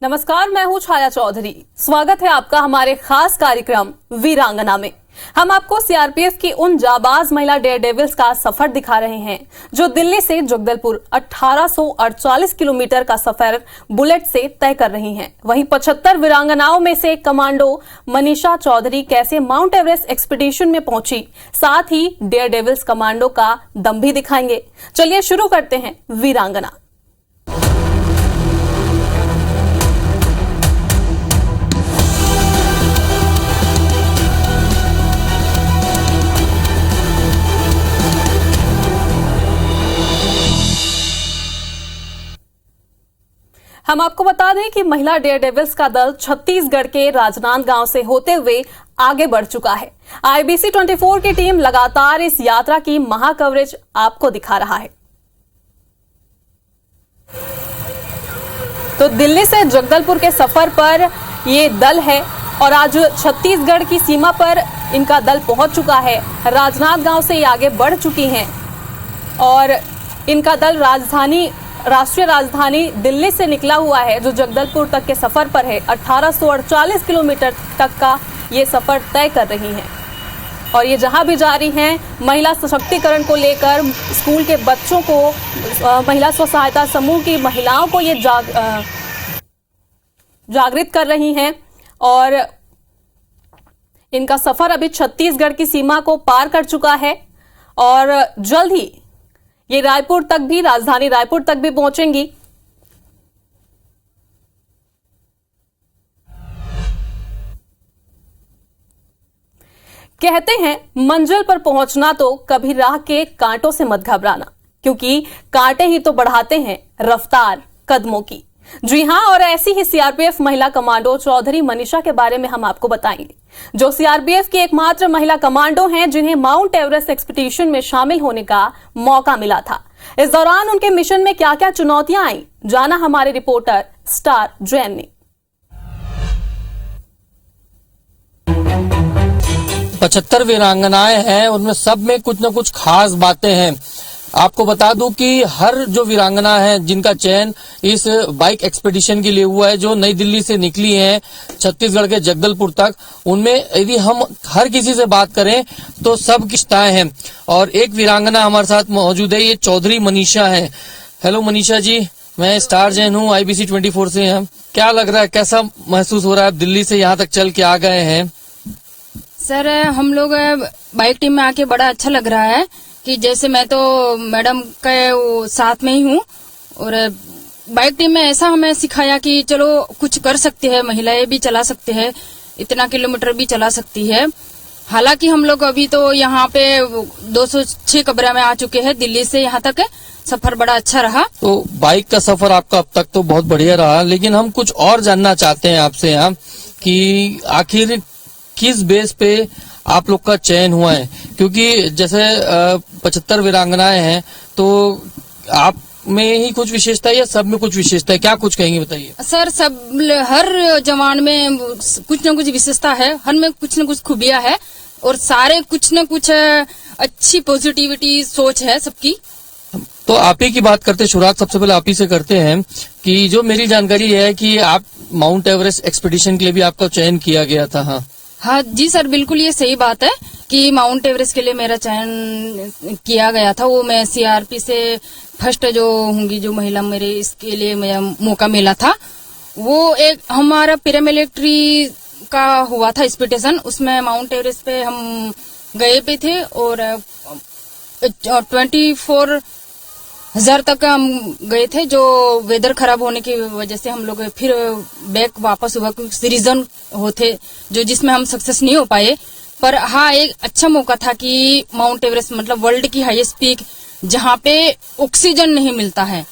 नमस्कार, मैं हूं छाया चौधरी। स्वागत है आपका हमारे खास कार्यक्रम वीरांगना में। हम आपको सीआरपीएफ की उन जाबाज महिला डेयर डेविल्स का सफर दिखा रहे हैं जो दिल्ली से जगदलपुर 1848 किलोमीटर का सफर बुलेट से तय कर रही हैं। वहीं 75 वीरांगनाओं में से कमांडो मनीषा चौधरी कैसे माउंट एवरेस्ट एक्सपीडिशन में पहुंची, साथ ही डेयर डेविल्स कमांडो का दम भी दिखाएंगे। चलिए शुरू करते हैं वीरांगना। हम आपको बता दें कि महिला डेयर डेविल्स का दल छत्तीसगढ़ के राजनांदगांव से होते हुए आगे बढ़ चुका है। आईबीसी 24 की टीम लगातार इस यात्रा की महा कवरेज आपको दिखा रहा है। तो दिल्ली से जगदलपुर के सफर पर ये दल है और आज छत्तीसगढ़ की सीमा पर इनका दल पहुंच चुका है। राजनांदगांव से ये आगे बढ़ चुकी हैं और इनका दल राष्ट्रीय राजधानी दिल्ली से निकला हुआ है, जो जगदलपुर तक के सफर पर है। 1848 किलोमीटर तक का ये सफर तय कर रही हैं और ये जहां भी जा रही हैं, महिला सशक्तिकरण को लेकर स्कूल के बच्चों को, महिला स्व सहायता समूह की महिलाओं को ये जागृत कर रही हैं और इनका सफर अभी छत्तीसगढ़ की सीमा को पार कर चुका है और जल्द ही ये रायपुर तक भी, राजधानी रायपुर तक भी पहुंचेंगी। कहते हैं मंजिल पर पहुंचना तो कभी राह के कांटों से मत घबराना, क्योंकि कांटे ही तो बढ़ाते हैं रफ्तार कदमों की। जी हां, और ऐसी ही सीआरपीएफ महिला कमांडो चौधरी मनीषा के बारे में हम आपको बताएंगे, जो सीआरपीएफ की एकमात्र महिला कमांडो हैं जिन्हें माउंट एवरेस्ट एक्सपीडिशन में शामिल होने का मौका मिला था। इस दौरान उनके मिशन में क्या क्या चुनौतियां आई, जाना हमारे रिपोर्टर स्टार जैन ने। 75 वीरांगनाएं हैं, उनमें सब में कुछ न कुछ खास बातें हैं। आपको बता दूं कि हर जो वीरांगना है जिनका चयन इस बाइक एक्सपीडिशन के लिए हुआ है, जो नई दिल्ली से निकली हैं छत्तीसगढ़ के जगदलपुर तक, उनमें यदि हम हर किसी से बात करें तो सब किस्ताएं हैं। और एक वीरांगना हमारे साथ मौजूद है, ये चौधरी मनीषा है। हेलो मनीषा जी, मैं स्टार जैन हूँ, आईबीसी 24 से हैं। क्या लग रहा है, कैसा महसूस हो रहा है, आप दिल्ली से यहाँ तक चल के आ गए हैं? सर, हम लोग बाइक टीम में आके बड़ा अच्छा लग रहा है कि जैसे मैं तो मैडम के साथ में ही हूँ और बाइक टीम में ऐसा हमें सिखाया कि चलो कुछ कर सकते हैं, महिलाएं भी चला सकते हैं, इतना किलोमीटर भी चला सकती है। हालांकि हम लोग अभी तो यहाँ पे 206 कब्रा में आ चुके हैं। दिल्ली से यहाँ तक सफर बड़ा अच्छा रहा। तो बाइक का सफर आपका अब तक तो बहुत बढ़िया रहा, लेकिन हम कुछ और जानना चाहते हैं आपसे यहाँ कि आखिर किस बेस पे आप लोग का चयन हुआ है, क्योंकि जैसे 75 वीरांगनाएं हैं, तो आप में ही कुछ विशेषता है या सब में कुछ विशेषता है? क्या कुछ कहेंगे, बताइए। सर, हर जवान में कुछ न कुछ विशेषता है, हर में कुछ न कुछ खूबियां है और सारे कुछ न कुछ अच्छी पॉजिटिविटी सोच है सबकी। तो आप ही की बात करते, शुरुआत सबसे पहले आप ही से करते हैं कि जो मेरी जानकारी है कि आप माउंट एवरेस्ट एक्सपीडिशन के लिए भी आपका चयन किया गया था। हाँ जी सर, बिल्कुल ये सही बात है कि माउंट एवरेस्ट के लिए मेरा चयन किया गया था। वो मैं सीआरपी से फर्स्ट जो होंगी जो महिला, मेरे इसके लिए मेरा मौका मिला था। वो एक हमारा पैरामिलिट्री का हुआ था एक्सपीडिशन, उसमें माउंट एवरेस्ट पे हम गए पे थे और 24,000 तक हम गए थे। जो वेदर खराब होने की वजह से हम लोग फिर बैक वापस हुआ, कुछ रीजन होते जो जिसमें हम सक्सेस नहीं हो पाए। पर हाँ, एक अच्छा मौका था कि माउंट एवरेस्ट मतलब वर्ल्ड की हाईएस्ट पीक, जहाँ पे ऑक्सीजन नहीं मिलता है,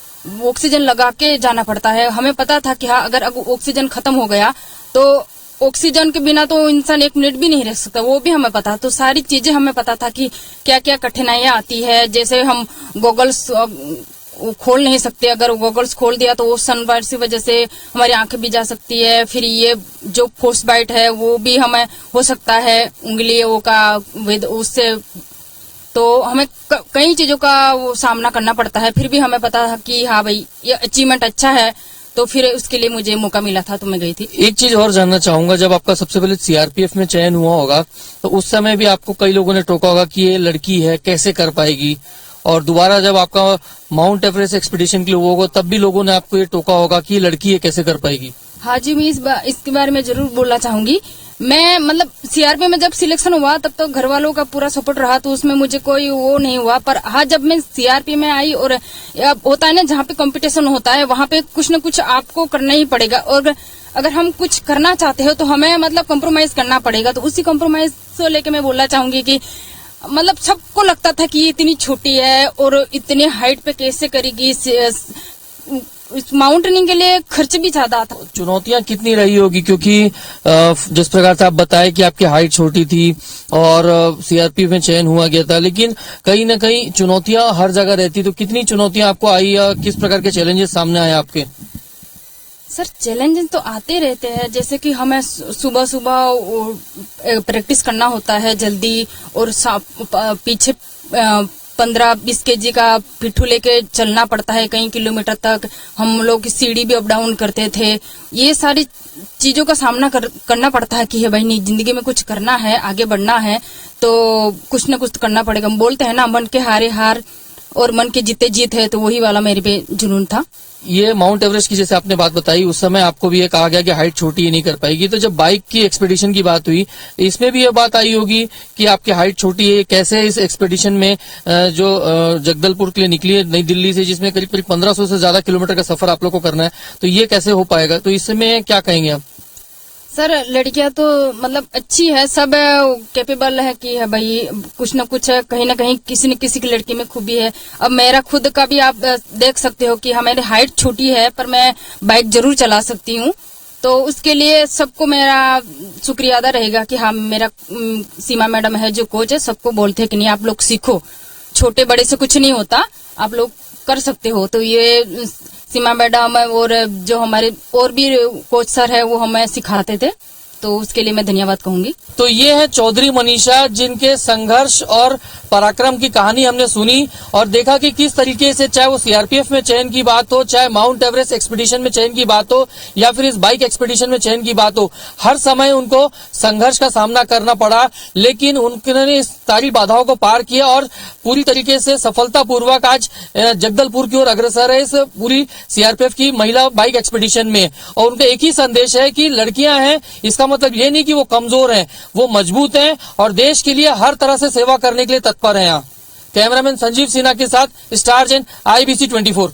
ऑक्सीजन लगा के जाना पड़ता है। हमें पता था कि हाँ, अगर ऑक्सीजन खत्म हो गया तो ऑक्सीजन के बिना तो इंसान 1 मिनट भी नहीं रह सकता, वो भी हमें पता। तो सारी चीजें हमें पता था कि क्या क्या कठिनाइयां आती है। जैसे हम गॉगल्स खोल नहीं सकते, अगर गॉगल्स खोल दिया तो वो सनबर्न की वजह से हमारी आंखें भी जा सकती है। फिर ये जो फोर्स बाइट है वो भी हमें हो सकता है उंगलियों का उससे, तो हमें कई चीजों का वो सामना करना पड़ता है। फिर भी हमें पता था कि हाँ भाई, ये अचीवमेंट अच्छा है, तो फिर उसके लिए मुझे मौका मिला था तो मैं गई थी। एक चीज और जानना चाहूंगा, जब आपका सबसे पहले सीआरपीएफ में चयन हुआ होगा तो उस समय भी आपको कई लोगों ने टोका होगा कि ये लड़की है, कैसे कर पाएगी, और दोबारा जब आपका माउंट एवरेस्ट एक्सपीडिशन के लिए हुआ होगा तब भी लोगों ने आपको ये टोका होगा कि ये लड़की है, कैसे कर पाएगी। हाँ जी, मैं इसके बारे में जरूर बोलना चाहूंगी। मैं मतलब सीआरपी में जब सिलेक्शन हुआ तब तो घर वालों का पूरा सपोर्ट रहा, तो उसमें मुझे कोई वो नहीं हुआ। पर हाँ, जब मैं सीआरपी में आई और होता है ना, जहाँ पे कंपटीशन होता है वहाँ पे कुछ न कुछ आपको करना ही पड़ेगा, और अगर हम कुछ करना चाहते हो तो हमें मतलब कॉम्प्रोमाइज करना पड़ेगा। तो उसी कॉम्प्रोमाइज को लेके मैं बोलना चाहूंगी कि मतलब सबको लगता था कि ये इतनी छोटी है और इतनी हाइट पे कैसे करेगी। माउंटेनिंग के लिए खर्च भी ज्यादा था। चुनौतियां कितनी रही होगी, क्योंकि जिस प्रकार से आप बताए कि आपकी हाइट छोटी थी और सीआरपीएफ में चयन हुआ गया था, लेकिन कहीं ना कहीं चुनौतियां हर जगह रहती, तो कितनी चुनौतियां आपको आई या किस प्रकार के चैलेंजेस सामने आए आपके? सर, चैलेंजेस तो आते रहते हैं, जैसे कि हमें सुबह सुबह प्रैक्टिस करना होता है जल्दी, और पीछे 15-20 केजी का पिट्ठू लेके चलना पड़ता है कई किलोमीटर तक। हम लोग सीढ़ी भी अप डाउन करते थे। ये सारी चीजों का सामना करना पड़ता है कि है भाई, नहीं, जिंदगी में कुछ करना है, आगे बढ़ना है तो कुछ न कुछ तो करना पड़ेगा। हम बोलते हैं ना, मन के हारे हार और मन के जीते जीत है, तो वही वाला मेरे पे जुनून था। ये माउंट एवरेस्ट की जैसे आपने बात बताई, उस समय आपको भी ये कहा गया कि हाइट छोटी है, नहीं कर पाएगी। तो जब बाइक की एक्सपेडिशन की बात हुई, इसमें भी ये बात आई होगी कि आपकी हाइट छोटी है, कैसे इस एक्सपेडिशन में जो जगदलपुर के लिए निकली है नई दिल्ली से, जिसमें करीब करीब 1500 से ज्यादा किलोमीटर का सफर आप लोग को करना है, तो ये कैसे हो पाएगा? तो इसमें क्या कहेंगे आप? सर, लड़कियां तो मतलब अच्छी है, सब कैपेबल है कि है भाई, कुछ न कुछ है, कहीं ना कहीं किसी न किसी की लड़की में खूबी है। अब मेरा खुद का भी आप देख सकते हो कि हमारी हाइट छोटी है पर मैं बाइक जरूर चला सकती हूँ। तो उसके लिए सबको मेरा शुक्रिया अदा रहेगा कि हाँ, मेरा सीमा मैडम है जो कोच है, सबको बोलते हैं कि नहीं, आप लोग सीखो, छोटे बड़े से कुछ नहीं होता, आप लोग कर सकते हो। तो ये सीमा मैडम और जो हमारे और भी कोच सर है वो हमें सिखाते थे, तो उसके लिए मैं धन्यवाद कहूंगी। तो ये है चौधरी मनीषा, जिनके संघर्ष और पराक्रम की कहानी हमने सुनी और देखा कि किस तरीके से, चाहे वो सीआरपीएफ में चयन की बात हो, चाहे माउंट एवरेस्ट एक्सपीडिशन में चयन की बात हो, या फिर इस बाइक एक्सपीडिशन में चयन की बात हो, हर समय उनको संघर्ष का सामना करना पड़ा, लेकिन उन्होंने इस सारी बाधाओं को पार किया और पूरी तरीके से सफलतापूर्वक आज जगदलपुर की ओर अग्रसर है इस पूरी सीआरपीएफ की महिला बाइक एक्सपीडिशन में। और उनका एक ही संदेश है कि लड़कियां हैं, इसका मतलब ये नहीं कि वो कमजोर हैं, वो मजबूत हैं और देश के लिए हर तरह से सेवा करने के लिए तत्पर हैं। यहाँ कैमरामैन संजीव सिन्हा के साथ स्टार जैन, IBC 24।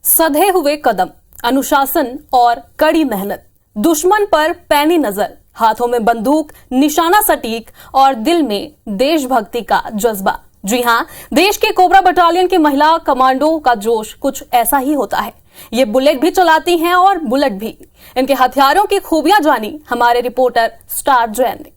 सधे हुए कदम, अनुशासन और कड़ी मेहनत, दुश्मन पर पैनी नजर, हाथों में बंदूक, निशाना सटीक और दिल में देशभक्ति का जज्बा। जी हां, देश के कोबरा बटालियन की महिला कमांडो का जोश कुछ ऐसा ही होता है। ये बुलेट भी चलाती हैं और बुलेट भी। इनके हथियारों की खूबियां जानी हमारे रिपोर्टर स्टार जैन ने।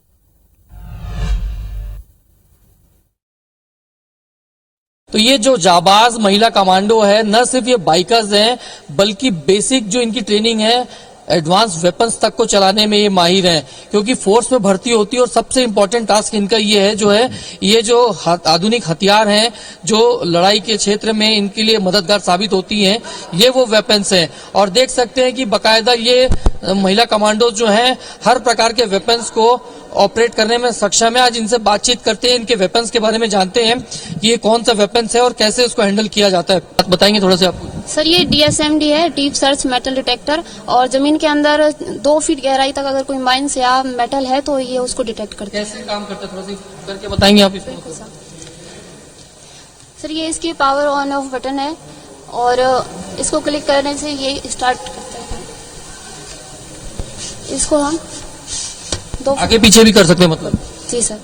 तो ये जो जाबाज महिला कमांडो है, न सिर्फ ये बाइकर्स हैं, बल्कि बेसिक जो इनकी ट्रेनिंग है, एडवांस वेपन्स तक को चलाने में ये माहिर हैं, क्योंकि फोर्स में भर्ती होती है और सबसे इंपॉर्टेंट टास्क इनका ये है ये जो आधुनिक हथियार हैं जो लड़ाई के क्षेत्र में इनके लिए मददगार साबित होती हैं, ये वो वेपन्स हैं। और देख सकते हैं कि बकायदा ये महिला कमांडोज जो हैं हर प्रकार के वेपन्स को ऑपरेट करने में सक्षम है। आज इनसे बातचीत करते हैं, इनके वेपन्स के बारे में जानते हैं कि ये कौन सा वेपन्स है और कैसे उसको हैंडल किया जाता है। बात बताएंगे थोड़ा सा आप? सर, ये DSMD है, डीप सर्च मेटल डिटेक्टर, और जमीन के अंदर 2 फीट गहराई तक अगर कोई माइंस या मेटल है तो ये उसको डिटेक्ट करता है। कैसे काम करता है थोड़ा सा करके बताएंगे आप इसको? सर, ये इसकी पावर ऑन ऑफ बटन है और इसको क्लिक करने से ये स्टार्ट करता है। इसको हम आगे पीछे भी कर सकते हैं मतलब? जी सर।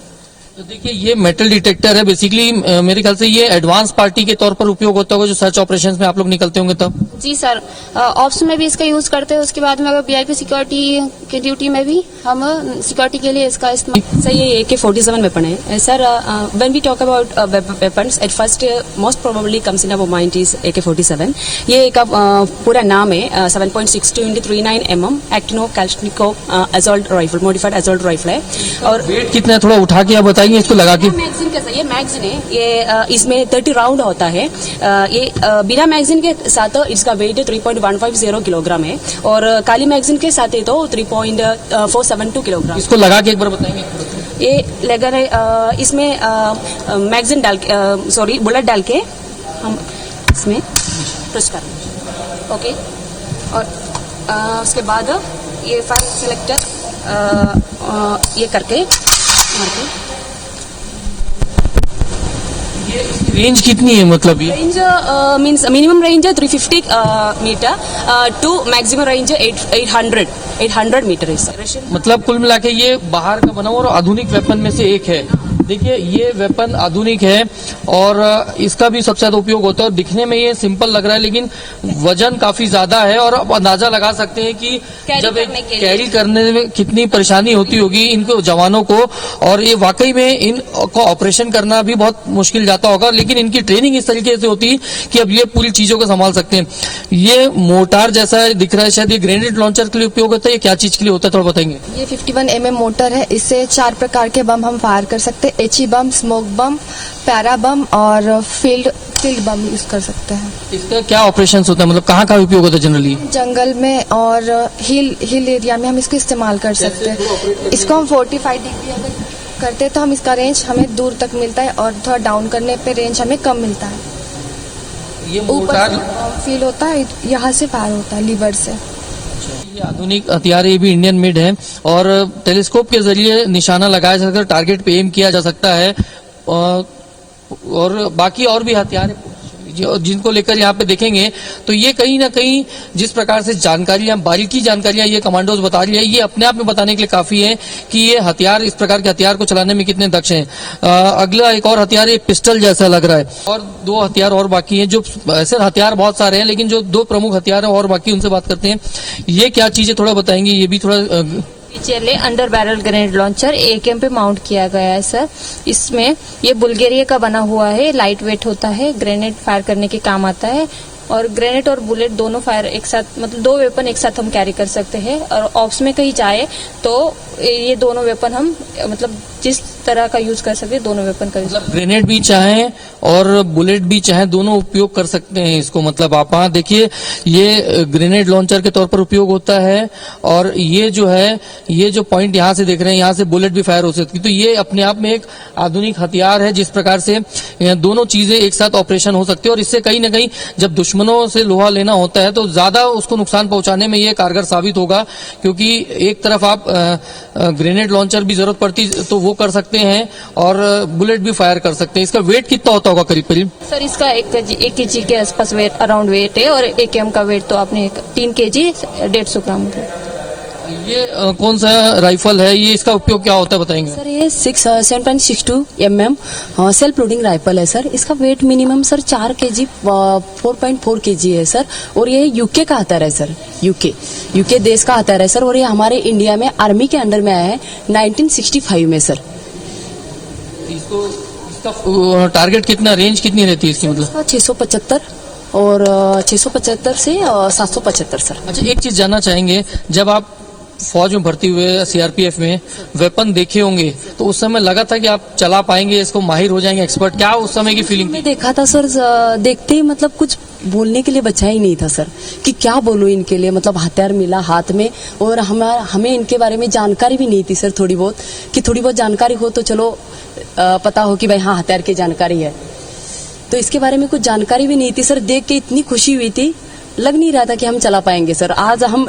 तो देखिए, ये मेटल डिटेक्टर है बेसिकली, मेरे ख्याल से ये एडवांस पार्टी के तौर पर उपयोग होता होगा जो सर्च ऑपरेशंस में आप लोग निकलते होंगे तब। जी सर, ऑप्स में भी इसका यूज करते हैं। उसके बाद में अगर VIP सिक्योरिटी की ड्यूटी में भी हम सिक्योरिटी के लिए इसका इस्तेमाल। सर, ये AK-47 वेपन है sir. When we talk about weapons, at first most probably comes in our mind is AK-47। ये एक पूरा नाम है 7.62 × 39 mm एक्टिनो Kalashnikov assault rifle, modified assault rifle है। और वेट कितना है थोड़ा उठा के आप बताइए बताएंगे इसको लगा के? मैगजीन कैसा, ये मैगजीन है, ये इसमें 30 राउंड होता है। ये बिना मैगजीन के साथ इसका वेट 3.150 किलोग्राम है, और काली मैगजीन के साथ है तो 3.472 किलोग्राम। इसको लगा के एक बार बताएंगे? ये लेगर है, इसमें मैगजीन डाल के, सॉरी बुलेट डाल के हम इसमें प्रेस करें। ओके, और उसके बाद ये फायर सिलेक्टर ये करके मार के। रेंज कितनी है मतलब ये? रेंज मीन्स मिनिमम रेंज है 350 metre to maximum range 800 metre है सर। मतलब कुल मिला के ये बाहर का बना हुआ और आधुनिक वेपन में से एक है। देखिए ये वेपन आधुनिक है और इसका भी सबसे ज्यादा उपयोग होता है, और दिखने में ये सिंपल लग रहा है लेकिन वजन काफी ज्यादा है, और आप अंदाजा लगा सकते हैं कि जब कैरी करने में कितनी परेशानी होती होगी इनको जवानों को, और ये वाकई में इनको ऑपरेशन करना भी बहुत मुश्किल जाता होगा, लेकिन इनकी ट्रेनिंग इस तरीके से होती है कि अब ये पूरी चीजों को संभाल सकते हैं। ये मोटार जैसा दिख रहा है, शायद ये ग्रेनेड लॉन्चर के लिए उपयोग होता है, ये क्या चीज के लिए होता है थोड़ा बताएंगे? ये 51 mm मोटर है, इससे 4 प्रकार के बम हम फायर कर सकते हैं। HE bomb, smoke bomb, para bomb और फील्ड बम यूज कर सकते हैं। इसका क्या ऑपरेशन होता है, मतलब कहाँ कहाँ उपयोग होता है जनरली? जंगल में और हिल एरिया में हम इसको इस्तेमाल कर सकते हैं। इसको हम 45 डिग्री अगर करते हैं तो हम इसका रेंज हमें दूर तक मिलता है, और थोड़ा डाउन करने पे रेंज हमें कम मिलता है। ये ऊपर मोटार फील होता है, यहाँ से फायर होता है लीवर से। ये आधुनिक हथियार ये भी इंडियन मेड है, और टेलीस्कोप के जरिए निशाना लगाया जा सकता है, टारगेट पे एम किया जा सकता है, और बाकी और भी हथियार जिनको लेकर यहाँ पे देखेंगे तो ये कहीं ना कहीं जिस प्रकार से जानकारियां, बारीकी जानकारियां ये कमांडोज बता रही है, ये अपने आप में बताने के लिए काफी है कि ये हथियार, इस प्रकार के हथियार को चलाने में कितने दक्ष हैं। अगला एक और हथियार ये पिस्टल जैसा लग रहा है, और 2 हथियार और बाकी हैं। जो ऐसे हथियार बहुत सारे हैं लेकिन जो 2 प्रमुख हथियार हैं और बाकी उनसे बात करते हैं। ये क्या चीजें थोड़ा बताएंगे, ये भी थोड़ा? चले under barrel grenade launcher AKM पे माउंट किया गया है सर। इसमें ये बुल्गारिया का बना हुआ है, लाइट वेट होता है, ग्रेनेड फायर करने के काम आता है, और ग्रेनेड और बुलेट दोनों फायर एक साथ, मतलब 2 वेपन एक साथ हम कैरी कर सकते हैं। और ऑप्स में कहीं जाए तो ये दोनों वेपन हम मतलब जिस तरह का यूज कर सकते हैं, दोनों वेपन का यूज। मतलब ग्रेनेड भी चाहें और बुलेट भी चाहें, दोनों उपयोग कर सकते हैं इसको। मतलब आप देखिए ये ग्रेनेड लॉन्चर के तौर पर उपयोग होता है, और ये जो है, ये जो पॉइंट यहाँ से देख रहे हैं, यहाँ से बुलेट भी फायर हो सकती है। तो ये अपने आप में एक आधुनिक हथियार है, जिस प्रकार से दोनों चीजें एक साथ ऑपरेशन हो सकती है, और इससे कहीं ना कहीं जब दुश्मनों से लोहा लेना होता है तो ज्यादा उसको नुकसान पहुंचाने में ये कारगर साबित होगा, क्योंकि एक तरफ आप ग्रेनेड लॉन्चर भी जरूरत पड़ती तो वो कर सकते हैं, और बुलेट भी फायर कर सकते हैं। इसका वेट कितना होता होगा करीब करीब? सर इसका 1 kg के आसपास वेट, अराउंड वेट है, और एकेएम का वेट तो आपने 3 kg 150 ग्राम का। ये कौन सा राइफल है, ये इसका उपयोग क्या होता है बताएंगे? सर ये 7.62 mm सेल्फ लोडिंग राइफल है सर। इसका weight minimum sir 4 kg 4.4 kg है सर, और ये यूके का हथियार है सर। यूके देश का हथियार है सर, और ये हमारे इंडिया में आर्मी के अंडर में आया है 1965 में सर। इसका टारगेट कितना, रेंज कितनी रहती है इसकी? मतलब 675 और 675 से 775 सर। अच्छा, एक चीज जानना चाहेंगे, जब आप फौज में भर्ती हुए, सीआरपीएफ में वेपन देखे होंगे तो उस समय लगा था कि आप चला पाएंगे, इसको माहिर हो जाएंगे, एक्सपर्ट? क्या उस समय की फीलिंग मैं देखा था सर, देखते ही मतलब कुछ बोलने के लिए बचा ही नहीं था सर, कि क्या बोलूं इनके लिए। मतलब हथियार मिला हाथ में, और हमें इनके बारे में जानकारी भी नहीं थी सर, थोड़ी बहुत जानकारी हो तो चलो पता हो कि भाई हाँ हथियार की जानकारी है, तो इसके बारे में कुछ जानकारी भी नहीं थी सर। देख के इतनी खुशी हुई थी, लग नहीं रहा था कि हम चला पाएंगे सर। आज हम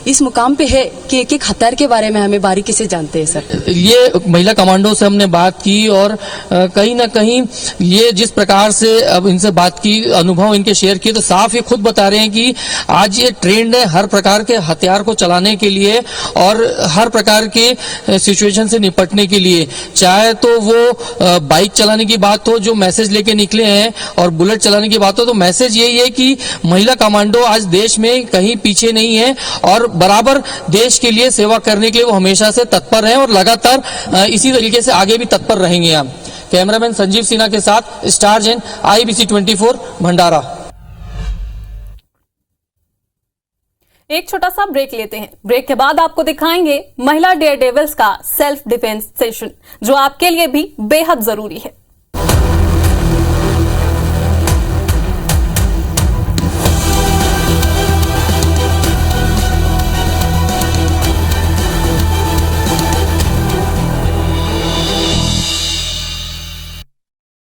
इस मुकाम पे है कि एक हथियार के बारे में हमें बारीकी से जानते हैं सर। ये महिला कमांडो से हमने बात की, और कहीं ना कहीं ये जिस प्रकार से अब इनसे बात की, अनुभव इनके शेयर किए, तो साफ ये खुद बता रहे हैं कि आज ये ट्रेंड है हर प्रकार के हथियार को चलाने के लिए और हर प्रकार के सिचुएशन से निपटने के लिए। चाहे तो वो बाइक चलाने की बात हो, जो मैसेज लेके निकले हैं, और बुलेट चलाने की बात हो, तो मैसेज यही है कि महिला कमांडो आज देश में कहीं पीछे नहीं है, और बराबर देश के लिए सेवा करने के लिए वो हमेशा से तत्पर हैं, और लगातार इसी तरीके से आगे भी तत्पर रहेंगे। हम कैमरामैन संजीव सिन्हा के साथ स्टार जैन, IBC 24 भंडारा। एक छोटा सा ब्रेक लेते हैं। ब्रेक के बाद आपको दिखाएंगे महिला डेयर डेविल्स का सेल्फ डिफेंस सेशन, जो आपके लिए भी बेहद जरूरी है।